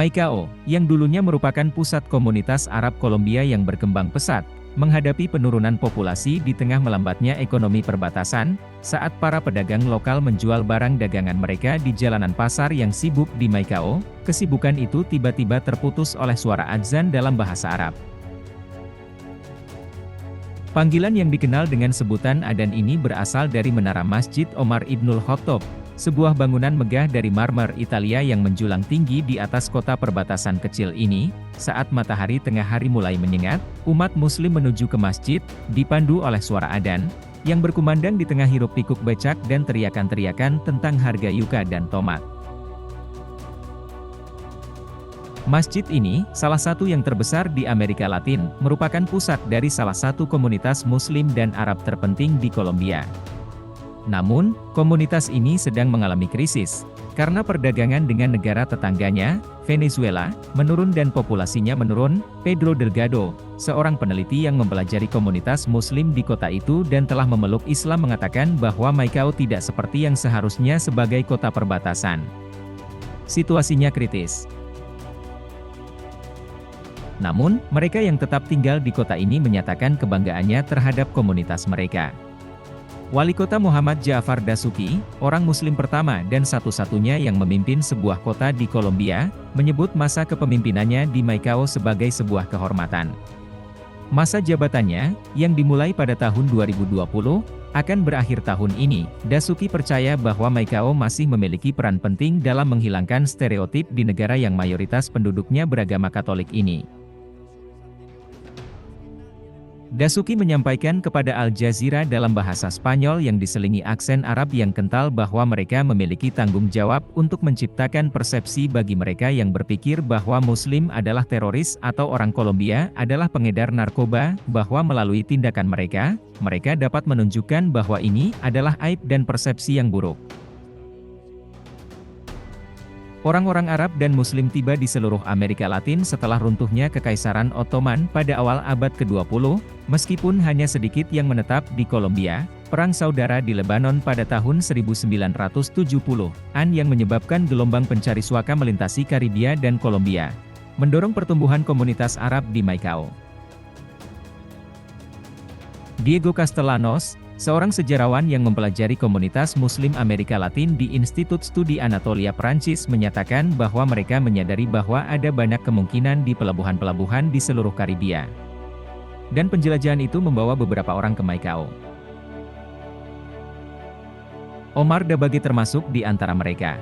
Maicao, yang dulunya merupakan pusat komunitas Arab Kolombia yang berkembang pesat, menghadapi penurunan populasi di tengah melambatnya ekonomi perbatasan, saat para pedagang lokal menjual barang dagangan mereka di jalanan pasar yang sibuk di Maicao, kesibukan itu tiba-tiba terputus oleh suara adzan dalam bahasa Arab. Panggilan yang dikenal dengan sebutan adzan ini berasal dari menara Masjid Omar Ibnul Khattab, sebuah bangunan megah dari marmer Italia yang menjulang tinggi di atas kota perbatasan kecil ini. Saat matahari tengah hari mulai menyengat, umat muslim menuju ke masjid, dipandu oleh suara adzan, yang berkumandang di tengah hiruk pikuk becak dan teriakan-teriakan tentang harga yuka dan tomat. Masjid ini, salah satu yang terbesar di Amerika Latin, merupakan pusat dari salah satu komunitas muslim dan Arab terpenting di Kolombia. Namun, komunitas ini sedang mengalami krisis, karena perdagangan dengan negara tetangganya, Venezuela, menurun dan populasinya menurun. Pedro Delgado, seorang peneliti yang mempelajari komunitas muslim di kota itu dan telah memeluk Islam mengatakan bahwa Maicao tidak seperti yang seharusnya sebagai kota perbatasan. Situasinya kritis. Namun, mereka yang tetap tinggal di kota ini menyatakan kebanggaannya terhadap komunitas mereka. Wali Kota Muhammad Ja'far Dasuki, orang Muslim pertama dan satu-satunya yang memimpin sebuah kota di Kolombia, menyebut masa kepemimpinannya di Maicao sebagai sebuah kehormatan. Masa jabatannya, yang dimulai pada tahun 2020, akan berakhir tahun ini. Dasuki percaya bahwa Maicao masih memiliki peran penting dalam menghilangkan stereotip di negara yang mayoritas penduduknya beragama Katolik ini. Dasuki menyampaikan kepada Al Jazeera dalam bahasa Spanyol yang diselingi aksen Arab yang kental bahwa mereka memiliki tanggung jawab untuk menciptakan persepsi bagi mereka yang berpikir bahwa Muslim adalah teroris atau orang Kolombia adalah pengedar narkoba, bahwa melalui tindakan mereka, mereka dapat menunjukkan bahwa ini adalah aib dan persepsi yang buruk. Orang-orang Arab dan Muslim tiba di seluruh Amerika Latin setelah runtuhnya Kekaisaran Ottoman pada awal abad ke-20, meskipun hanya sedikit yang menetap di Kolombia. Perang saudara di Lebanon pada tahun 1970-an yang menyebabkan gelombang pencari suaka melintasi Karibia dan Kolombia, mendorong pertumbuhan komunitas Arab di Maicao. Diego Castellanos, seorang sejarawan yang mempelajari komunitas Muslim Amerika Latin di Institut Studi Anatolia Prancis menyatakan bahwa mereka menyadari bahwa ada banyak kemungkinan di pelabuhan-pelabuhan di seluruh Karibia. Dan penjelajahan itu membawa beberapa orang ke Maicao. Omar Dabage termasuk di antara mereka.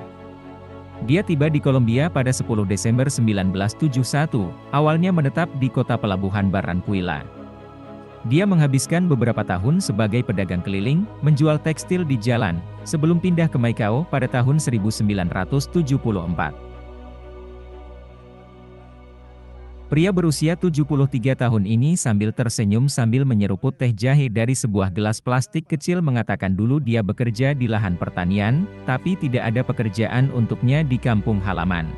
Dia tiba di Kolombia pada 10 Desember 1971, awalnya menetap di kota pelabuhan Barranquilla. Dia menghabiskan beberapa tahun sebagai pedagang keliling, menjual tekstil di jalan, sebelum pindah ke Maicao pada tahun 1974. Pria berusia 73 tahun ini sambil tersenyum sambil menyeruput teh jahe dari sebuah gelas plastik kecil mengatakan dulu dia bekerja di lahan pertanian, tapi tidak ada pekerjaan untuknya di kampung halaman.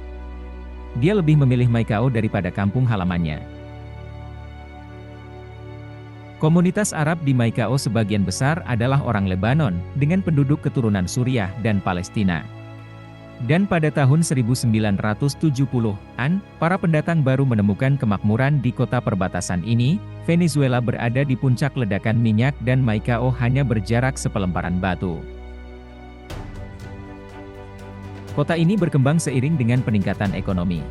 Dia lebih memilih Maicao daripada kampung halamannya. Komunitas Arab di Maicao sebagian besar adalah orang Lebanon, dengan penduduk keturunan Suriah dan Palestina. Dan pada tahun 1970-an, para pendatang baru menemukan kemakmuran di kota perbatasan ini. Venezuela berada di puncak ledakan minyak dan Maicao hanya berjarak sepelemparan batu. Kota ini berkembang seiring dengan peningkatan ekonomi.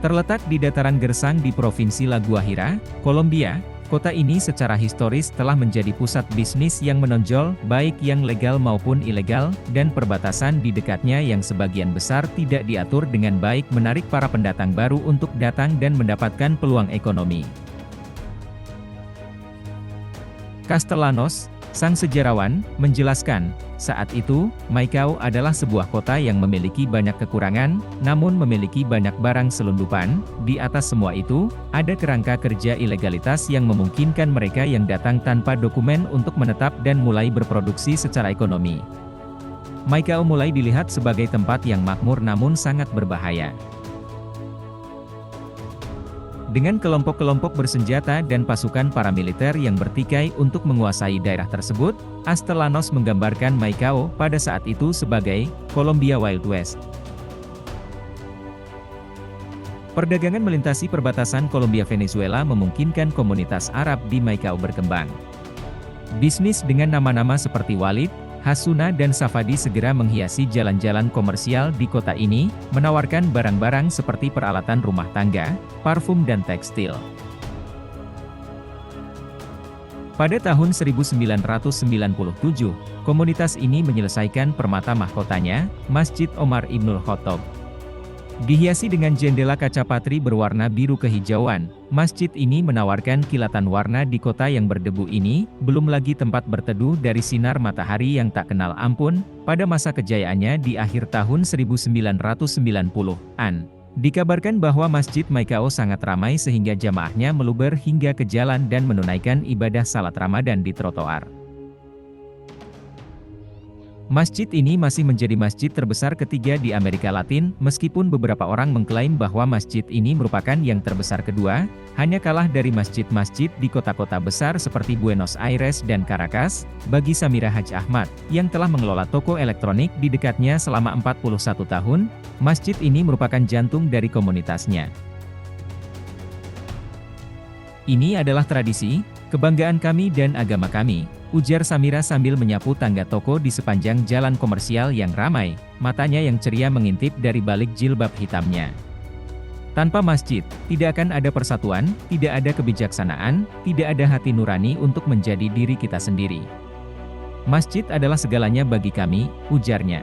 Terletak di dataran gersang di Provinsi La Guajira, Kolombia, kota ini secara historis telah menjadi pusat bisnis yang menonjol, baik yang legal maupun ilegal, dan perbatasan di dekatnya yang sebagian besar tidak diatur dengan baik menarik para pendatang baru untuk datang dan mendapatkan peluang ekonomi. Castellanos, sang sejarawan, menjelaskan, saat itu, Maicao adalah sebuah kota yang memiliki banyak kekurangan, namun memiliki banyak barang selundupan. Di atas semua itu, ada kerangka kerja ilegalitas yang memungkinkan mereka yang datang tanpa dokumen untuk menetap dan mulai berproduksi secara ekonomi. Maicao mulai dilihat sebagai tempat yang makmur namun sangat berbahaya. Dengan kelompok-kelompok bersenjata dan pasukan paramiliter yang bertikai untuk menguasai daerah tersebut, Castellanos menggambarkan Maicao pada saat itu sebagai Colombia Wild West. Perdagangan melintasi perbatasan Kolombia-Venezuela memungkinkan komunitas Arab di Maicao berkembang. Bisnis dengan nama-nama seperti Walid, Hasuna dan Safadi segera menghiasi jalan-jalan komersial di kota ini, menawarkan barang-barang seperti peralatan rumah tangga, parfum dan tekstil. Pada tahun 1997, komunitas ini menyelesaikan permata mahkotanya, Masjid Omar Ibnul Khattab. Dihiasi dengan jendela kaca patri berwarna biru kehijauan, masjid ini menawarkan kilatan warna di kota yang berdebu ini, belum lagi tempat berteduh dari sinar matahari yang tak kenal ampun, pada masa kejayaannya di akhir tahun 1990-an. Dikabarkan bahwa Masjid Maicao sangat ramai sehingga jamaahnya meluber hingga ke jalan dan menunaikan ibadah salat Ramadan di trotoar. Masjid ini masih menjadi masjid terbesar ketiga di Amerika Latin, meskipun beberapa orang mengklaim bahwa masjid ini merupakan yang terbesar kedua, hanya kalah dari masjid-masjid di kota-kota besar seperti Buenos Aires dan Caracas. Bagi Samira Haj Ahmad, yang telah mengelola toko elektronik di dekatnya selama 41 tahun, masjid ini merupakan jantung dari komunitasnya. Ini adalah tradisi, kebanggaan kami dan agama kami, ujar Samira sambil menyapu tangga toko di sepanjang jalan komersial yang ramai, matanya yang ceria mengintip dari balik jilbab hitamnya. Tanpa masjid, tidak akan ada persatuan, tidak ada kebijaksanaan, tidak ada hati nurani untuk menjadi diri kita sendiri. Masjid adalah segalanya bagi kami, ujarnya.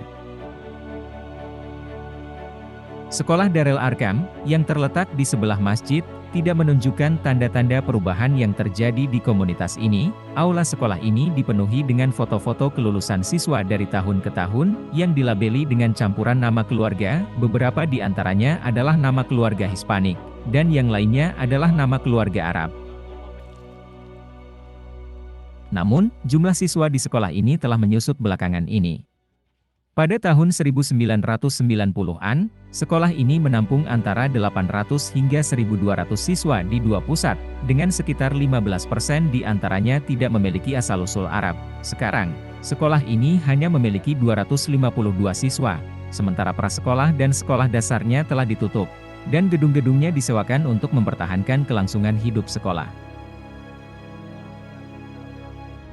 Sekolah Darul Arkam, yang terletak di sebelah masjid, tidak menunjukkan tanda-tanda perubahan yang terjadi di komunitas ini. Aula sekolah ini dipenuhi dengan foto-foto kelulusan siswa dari tahun ke tahun, yang dilabeli dengan campuran nama keluarga, beberapa di antaranya adalah nama keluarga Hispanik, dan yang lainnya adalah nama keluarga Arab. Namun, jumlah siswa di sekolah ini telah menyusut belakangan ini. Pada tahun 1990-an, sekolah ini menampung antara 800 hingga 1.200 siswa di dua pusat, dengan sekitar 15% di antaranya tidak memiliki asal-usul Arab. Sekarang, sekolah ini hanya memiliki 252 siswa, sementara prasekolah dan sekolah dasarnya telah ditutup, dan gedung-gedungnya disewakan untuk mempertahankan kelangsungan hidup sekolah.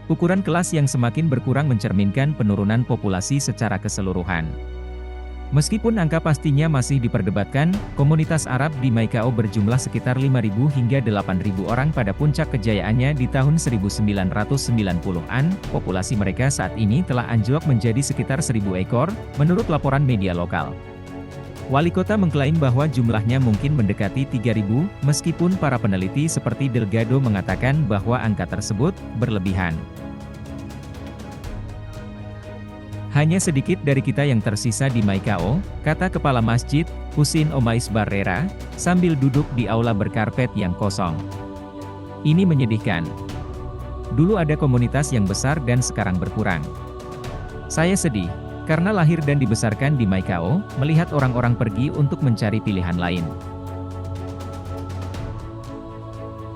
Ukuran kelas yang semakin berkurang mencerminkan penurunan populasi secara keseluruhan. Meskipun angka pastinya masih diperdebatkan, komunitas Arab di Maicao berjumlah sekitar 5.000 hingga 8.000 orang pada puncak kejayaannya di tahun 1990-an, populasi mereka saat ini telah anjlok menjadi sekitar 1.000 ekor, menurut laporan media lokal. Wali kota mengklaim bahwa jumlahnya mungkin mendekati 3.000, meskipun para peneliti seperti Delgado mengatakan bahwa angka tersebut berlebihan. Hanya sedikit dari kita yang tersisa di Maicao, kata kepala masjid, Husin Omais Barrera, sambil duduk di aula berkarpet yang kosong. Ini menyedihkan. Dulu ada komunitas yang besar dan sekarang berkurang. Saya sedih. Karena lahir dan dibesarkan di Maicao, melihat orang-orang pergi untuk mencari pilihan lain.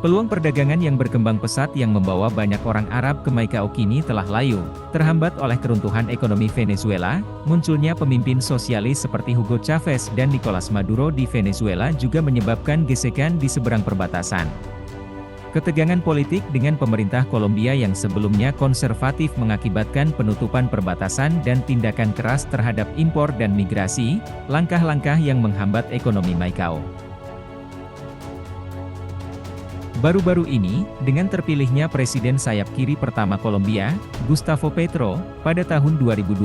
Peluang perdagangan yang berkembang pesat yang membawa banyak orang Arab ke Maicao kini telah layu, terhambat oleh keruntuhan ekonomi Venezuela, munculnya pemimpin sosialis seperti Hugo Chavez dan Nicolas Maduro di Venezuela juga menyebabkan gesekan di seberang perbatasan. Ketegangan politik dengan pemerintah Kolombia yang sebelumnya konservatif mengakibatkan penutupan perbatasan dan tindakan keras terhadap impor dan migrasi, langkah-langkah yang menghambat ekonomi Maicao. Baru-baru ini, dengan terpilihnya Presiden sayap kiri pertama Kolombia, Gustavo Petro, pada tahun 2022,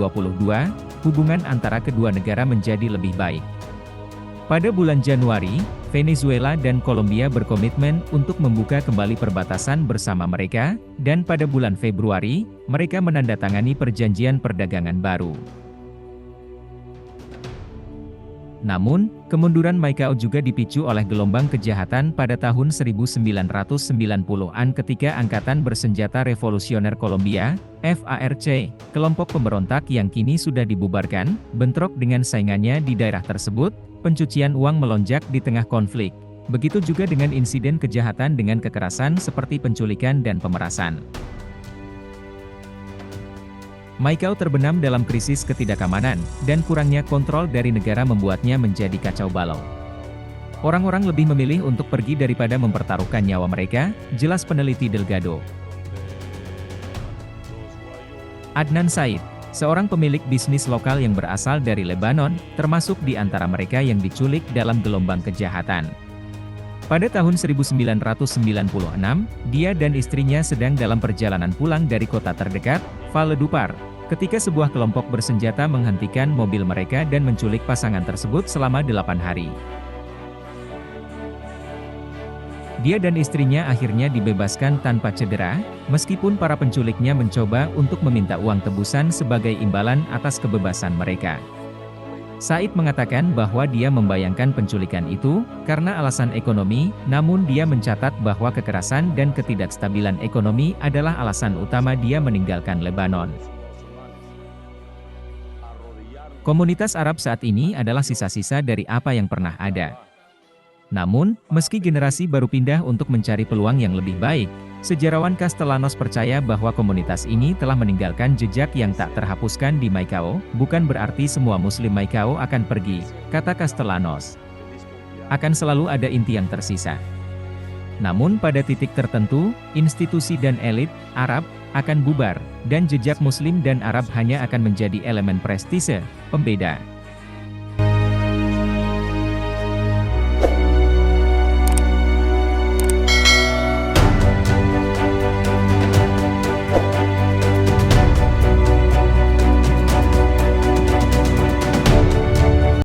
hubungan antara kedua negara menjadi lebih baik. Pada bulan Januari, Venezuela dan Kolombia berkomitmen untuk membuka kembali perbatasan bersama mereka, dan pada bulan Februari, mereka menandatangani perjanjian perdagangan baru. Namun, kemunduran Maicao juga dipicu oleh gelombang kejahatan pada tahun 1990-an ketika Angkatan Bersenjata Revolusioner Kolombia, FARC, kelompok pemberontak yang kini sudah dibubarkan, bentrok dengan saingannya di daerah tersebut, pencucian uang melonjak di tengah konflik. Begitu juga dengan insiden kejahatan dengan kekerasan seperti penculikan dan pemerasan. Maicao terbenam dalam krisis ketidakamanan, dan kurangnya kontrol dari negara membuatnya menjadi kacau balau. Orang-orang lebih memilih untuk pergi daripada mempertaruhkan nyawa mereka, jelas peneliti Delgado. Adnan Said, seorang pemilik bisnis lokal yang berasal dari Lebanon, termasuk di antara mereka yang diculik dalam gelombang kejahatan. Pada tahun 1996, dia dan istrinya sedang dalam perjalanan pulang dari kota terdekat, Valedupar, ketika sebuah kelompok bersenjata menghentikan mobil mereka dan menculik pasangan tersebut selama 8 hari. Dia dan istrinya akhirnya dibebaskan tanpa cedera, meskipun para penculiknya mencoba untuk meminta uang tebusan sebagai imbalan atas kebebasan mereka. Said mengatakan bahwa dia membayangkan penculikan itu karena alasan ekonomi, namun dia mencatat bahwa kekerasan dan ketidakstabilan ekonomi adalah alasan utama dia meninggalkan Lebanon. Komunitas Arab saat ini adalah sisa-sisa dari apa yang pernah ada. Namun, meski generasi baru pindah untuk mencari peluang yang lebih baik, sejarawan Castellanos percaya bahwa komunitas ini telah meninggalkan jejak yang tak terhapuskan di Macau. Bukan berarti semua Muslim Macau akan pergi, kata Castellanos. Akan selalu ada inti yang tersisa. Namun pada titik tertentu, institusi dan elit Arab akan bubar, dan jejak Muslim dan Arab hanya akan menjadi elemen prestise pembeda.